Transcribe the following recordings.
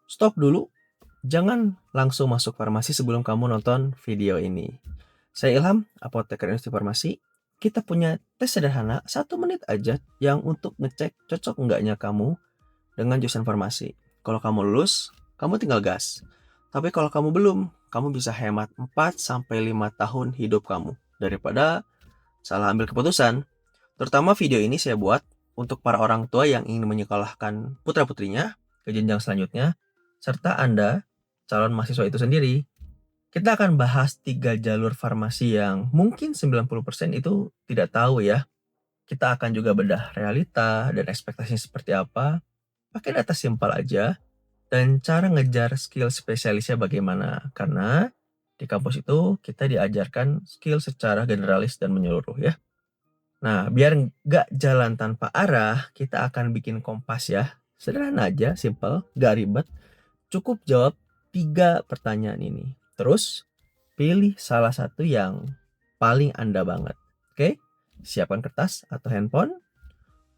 Stop dulu, jangan langsung masuk farmasi sebelum kamu nonton video ini. Saya Ilham, apoteker industri farmasi. Kita punya tes sederhana 1 menit aja yang untuk ngecek cocok enggaknya kamu dengan jurusan farmasi. Kalau kamu lulus, kamu tinggal gas. Tapi kalau kamu belum, kamu bisa hemat 4 sampai 5 tahun hidup kamu daripada salah ambil keputusan. Terutama video ini saya buat untuk para orang tua yang ingin menyekolahkan putra-putrinya ke jenjang selanjutnya, serta Anda, calon mahasiswa itu sendiri. Kita akan bahas 3 jalur farmasi yang mungkin 90% itu tidak tahu ya. Kita akan juga bedah realita dan ekspektasinya seperti apa, pakai data simpel aja, dan cara ngejar skill spesialisnya bagaimana. Karena di kampus itu kita diajarkan skill secara generalis dan menyeluruh ya. Nah, biar nggak jalan tanpa arah, kita akan bikin kompas ya. Sederhana aja, simple, nggak ribet. Cukup jawab 3 pertanyaan ini. Terus, pilih salah satu yang paling Anda banget. Oke? Siapkan kertas atau handphone.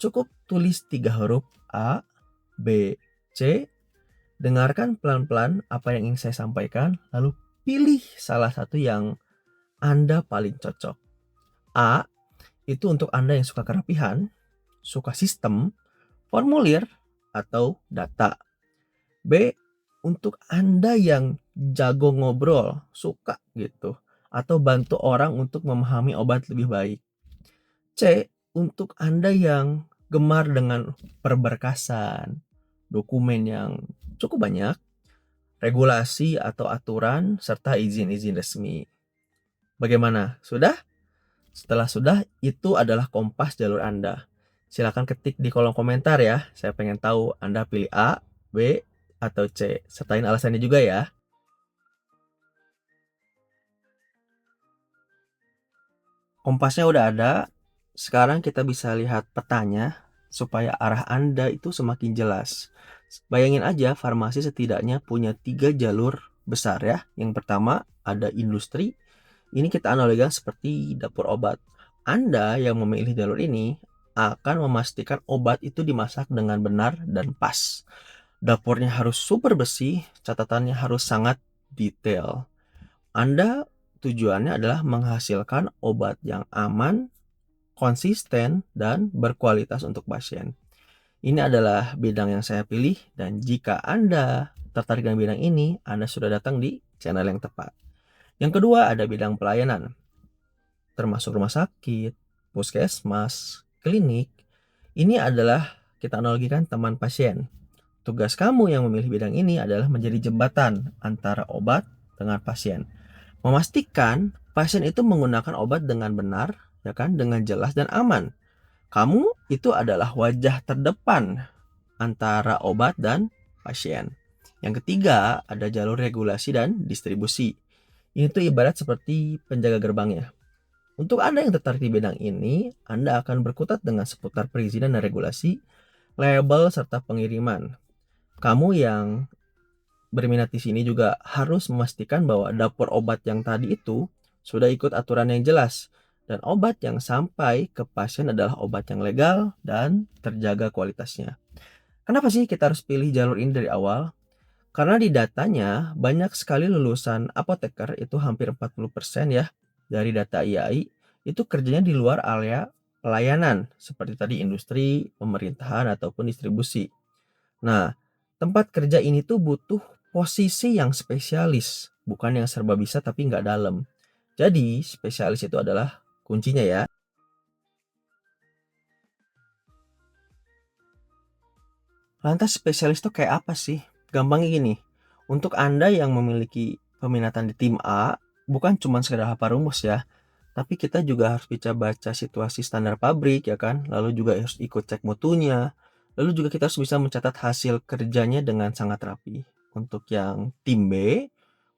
Cukup tulis 3 huruf A, B, C. Dengarkan pelan-pelan apa yang ingin saya sampaikan. Lalu pilih salah satu yang Anda paling cocok. A, itu untuk Anda yang suka kerapihan, suka sistem, formulir, atau data. B, untuk Anda yang jago ngobrol, suka gitu, atau bantu orang untuk memahami obat lebih baik. C, untuk Anda yang gemar dengan perberkasan, dokumen yang cukup banyak, regulasi atau aturan, serta izin-izin resmi. Bagaimana? Sudah? Setelah sudah, itu adalah kompas jalur Anda. Silakan ketik di kolom komentar ya. Saya pengen tahu Anda pilih A, B, atau C. Sertain alasannya juga ya. Kompasnya udah ada. Sekarang kita bisa lihat petanya supaya arah Anda itu semakin jelas. Bayangin aja farmasi setidaknya punya 3 jalur besar ya. Yang pertama ada industri. Ini kita analogikan seperti dapur obat. Anda yang memilih jalur ini akan memastikan obat itu dimasak dengan benar dan pas. Dapurnya harus super bersih, catatannya harus sangat detail. Anda tujuannya adalah menghasilkan obat yang aman, konsisten, dan berkualitas untuk pasien. Ini adalah bidang yang saya pilih dan jika Anda tertarik dengan bidang ini, Anda sudah datang di channel yang tepat. Yang kedua ada bidang pelayanan, termasuk rumah sakit, puskesmas, klinik. Ini adalah kita analogikan teman pasien. Tugas kamu yang memilih bidang ini adalah menjadi jembatan antara obat dengan pasien. Memastikan pasien itu menggunakan obat dengan benar, ya kan, dengan jelas dan aman. Kamu itu adalah wajah terdepan antara obat dan pasien. Yang ketiga, ada jalur regulasi dan distribusi. Ini tuh ibarat seperti penjaga gerbangnya. Untuk Anda yang tertarik di bidang ini, Anda akan berkutat dengan seputar perizinan dan regulasi, label, serta pengiriman. Kamu yang berminat di sini juga harus memastikan bahwa dapur obat yang tadi itu sudah ikut aturan yang jelas dan obat yang sampai ke pasien adalah obat yang legal dan terjaga kualitasnya. Kenapa sih kita harus pilih jalur ini dari awal? Karena di datanya banyak sekali lulusan apoteker itu hampir 40% ya dari data IAI itu kerjanya di luar area pelayanan seperti tadi industri, pemerintahan ataupun distribusi. Nah, tempat kerja ini tuh butuh posisi yang spesialis, bukan yang serba bisa tapi nggak dalam. Jadi, spesialis itu adalah kuncinya ya. Lantas spesialis itu kayak apa sih? Gampangnya gini, untuk Anda yang memiliki peminatan di tim A, bukan cuma sekedar hafal rumus ya, tapi kita juga harus bisa baca situasi standar pabrik ya kan, lalu juga harus ikut cek mutunya, lalu juga kita harus bisa mencatat hasil kerjanya dengan sangat rapi. Untuk yang tim B,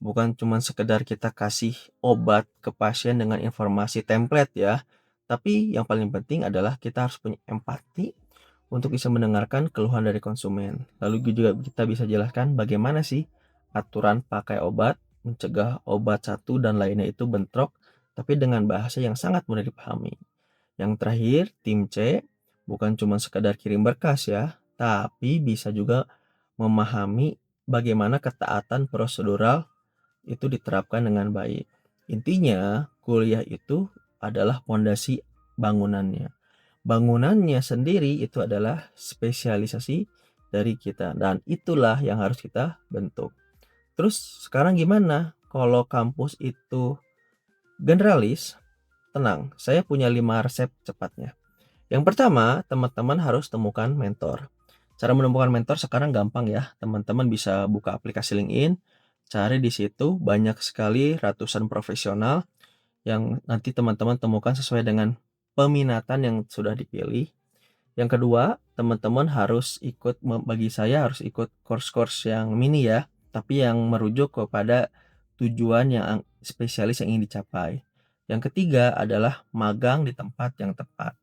bukan cuma sekedar kita kasih obat ke pasien dengan informasi template ya, tapi yang paling penting adalah kita harus punya empati untuk bisa mendengarkan keluhan dari konsumen. Lalu juga kita bisa jelaskan bagaimana sih aturan pakai obat, mencegah obat satu dan lainnya itu bentrok, tapi dengan bahasa yang sangat mudah dipahami. Yang terakhir, tim C bukan cuma sekadar kirim berkas ya, tapi bisa juga memahami bagaimana ketaatan prosedural itu diterapkan dengan baik. Intinya, kuliah itu adalah fondasi bangunannya. Bangunannya sendiri itu adalah spesialisasi dari kita, dan itulah yang harus kita bentuk. Terus sekarang gimana kalau kampus itu generalis? Tenang, saya punya 5 resep cepatnya. Yang pertama, teman-teman harus temukan mentor. Cara menemukan mentor sekarang gampang ya. Teman-teman bisa buka aplikasi LinkedIn, cari di situ banyak sekali ratusan profesional yang nanti teman-teman temukan sesuai dengan peminatan yang sudah dipilih. Yang kedua, teman-teman harus ikut, bagi saya harus ikut course-course yang mini ya, tapi yang merujuk kepada tujuan yang spesialis yang ingin dicapai. Yang ketiga adalah magang di tempat yang tepat.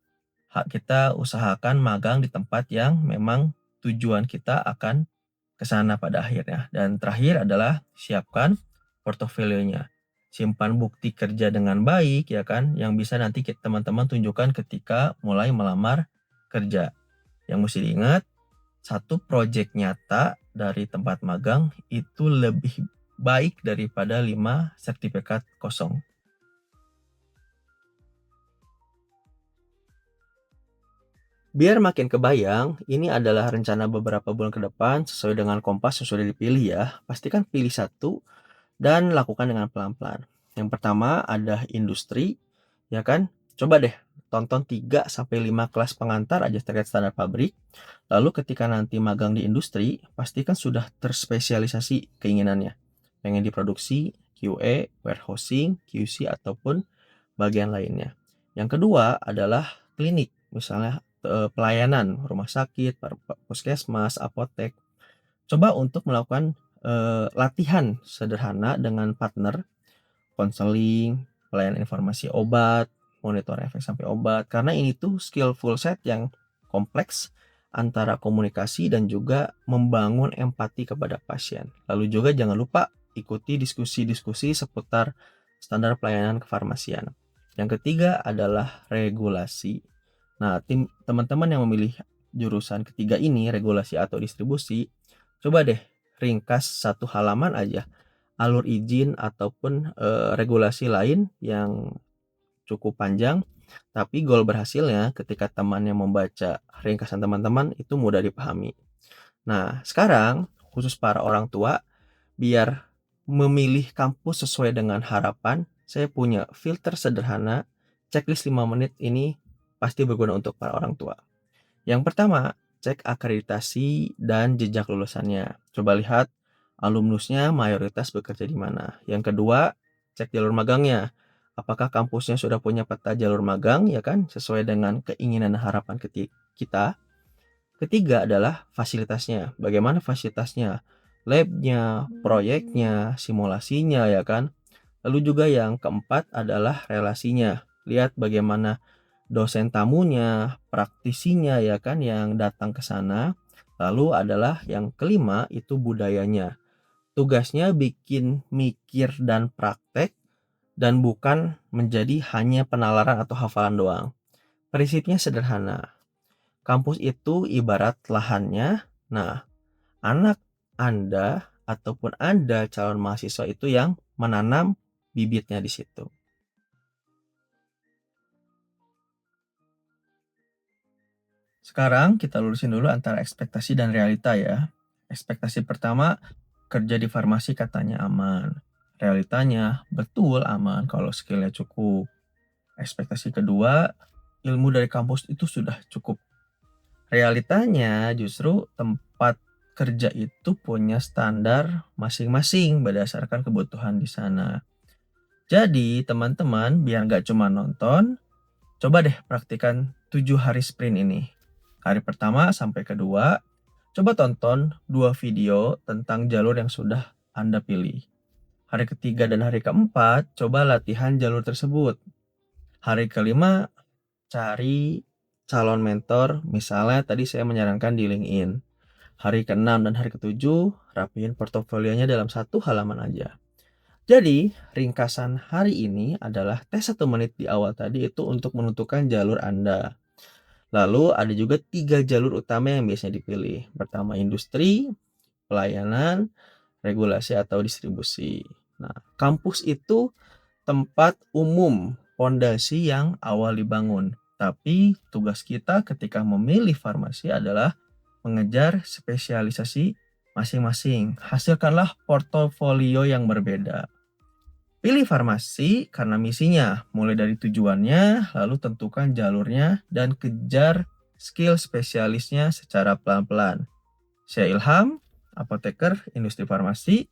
Kita usahakan magang di tempat yang memang tujuan kita akan ke sana pada akhirnya. Dan terakhir adalah siapkan portofolionya. Simpan bukti kerja dengan baik ya kan, yang bisa nanti teman-teman tunjukkan ketika mulai melamar kerja. Yang mesti diingat, satu proyek nyata dari tempat magang itu lebih baik daripada 5 sertifikat kosong. Biar makin kebayang, ini adalah rencana beberapa bulan ke depan sesuai dengan kompas yang sudah dipilih ya. Pastikan pilih satu dan lakukan dengan pelan-pelan. Yang pertama ada industri, ya kan? Coba deh tonton 3 sampai 5 kelas pengantar aja terkait standar pabrik. Lalu ketika nanti magang di industri, pastikan sudah terspesialisasi keinginannya. Pengen diproduksi, QA, warehousing, QC ataupun bagian lainnya. Yang kedua adalah klinik, misalnya pelayanan rumah sakit, puskesmas, apotek. Coba untuk melakukan latihan sederhana dengan partner, konseling, pelayanan informasi obat, monitor efek samping obat, karena ini tuh skillful set yang kompleks antara komunikasi dan juga membangun empati kepada pasien. Lalu juga jangan lupa ikuti diskusi-diskusi seputar standar pelayanan kefarmasian. Yang ketiga adalah regulasi. Nah, teman-teman yang memilih jurusan ketiga ini, regulasi atau distribusi, coba deh ringkas 1 halaman aja alur izin ataupun regulasi lain yang cukup panjang, tapi goal berhasilnya ketika temannya membaca ringkasan teman-teman itu mudah dipahami. Nah, sekarang khusus para orang tua, biar memilih kampus sesuai dengan harapan, saya punya filter sederhana, checklist 5 menit ini pasti berguna untuk para orang tua. Yang pertama, cek akreditasi dan jejak lulusannya. Coba lihat alumnusnya mayoritas bekerja di mana. Yang kedua, cek jalur magangnya. Apakah kampusnya sudah punya peta jalur magang, ya kan, sesuai dengan keinginan dan harapan kita. Ketiga adalah fasilitasnya. Bagaimana fasilitasnya? Labnya, proyeknya, simulasinya, ya kan. Lalu juga yang keempat adalah relasinya. Lihat bagaimana dosen tamunya, praktisinya ya kan yang datang ke sana. Lalu adalah yang kelima itu budayanya. Tugasnya bikin mikir dan praktek dan bukan menjadi hanya penalaran atau hafalan doang. Prinsipnya sederhana. Kampus itu ibarat lahannya. Nah, anak Anda ataupun Anda calon mahasiswa itu yang menanam bibitnya di situ. Sekarang kita lurusin dulu antara ekspektasi dan realita ya. Ekspektasi pertama, kerja di farmasi katanya aman. Realitanya betul aman kalau skillnya cukup. Ekspektasi kedua, ilmu dari kampus itu sudah cukup. Realitanya justru tempat kerja itu punya standar masing-masing berdasarkan kebutuhan di sana. Jadi teman-teman biar gak cuma nonton, coba deh praktikan 7 hari sprint ini. Hari pertama sampai kedua, coba tonton 2 video tentang jalur yang sudah Anda pilih. Hari ketiga dan hari keempat, coba latihan jalur tersebut. Hari kelima, cari calon mentor, misalnya tadi saya menyarankan di LinkedIn. Hari ke-6 dan hari ke-7, rapiin portofolionya dalam 1 halaman aja. Jadi, ringkasan hari ini adalah tes 1 menit di awal tadi itu untuk menentukan jalur Anda. Lalu ada juga 3 jalur utama yang biasanya dipilih. Pertama industri, pelayanan, regulasi atau distribusi. Nah, kampus itu tempat umum, pondasi yang awal dibangun. Tapi tugas kita ketika memilih farmasi adalah mengejar spesialisasi masing-masing. Hasilkanlah portofolio yang berbeda. Pilih farmasi karena misinya, mulai dari tujuannya, lalu tentukan jalurnya, dan kejar skill spesialisnya secara pelan-pelan. Saya Ilham, apoteker industri farmasi.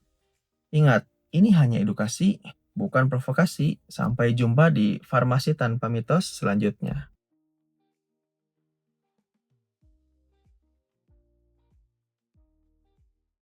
Ingat, ini hanya edukasi, bukan provokasi. Sampai jumpa di Farmasi Tanpa Mitos selanjutnya.